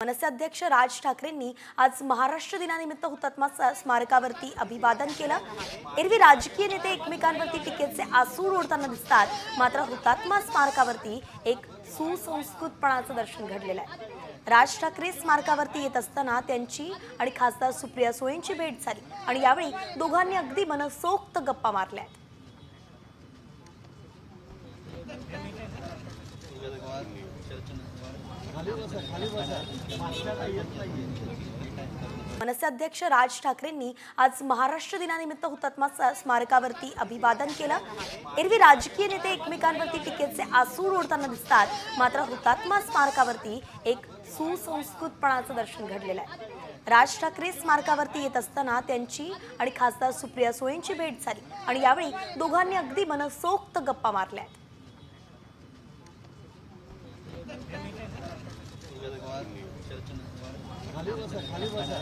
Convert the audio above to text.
मनसे अध्यक्ष राज ठाकरेंनी आज महाराष्ट्र दिनानिमित्त हुतात्मा स्मारकावरती अभिवादन केलं। एरवी राजकीय नेते एकमेकांवरती टीकेचे आसूड ओढताना दिसतात, मात्र हुतात्मा स्मारकावरती एक सुसंस्कृतपणाचं दर्शन घडलेलं आहे। राज ठाकरे स्मारकावरती येत असताना त्यांची आणि खासदार सुप्रिया सुळेंची भेट झाली आणि यावेळी दोघांनी अगदी मनसोक्त गप्पा मारल्या। मनसे अध्यक्ष राज ठाकरेंनी आज महाराष्ट्र दिनानिमित्त हुतात्मा स्मारकावरती अभिवादन केलं। एरवी राजकीय नेते एकमेकांवरती टीकेचे आसूड ओढताना दिसतात, मात्र हुतात्मा स्मारकावरती एक सुसंस्कृतपणाचं दर्शन घडलेलं आहे। राज ठाकरे स्मारकावरती येत असताना त्यांची आणि खासदार सुप्रिया सुळेंची भेट झाली आणि यावेळी दोघांनी अगदी मनसोक्त गप्पा मारल्या। खाली बसा,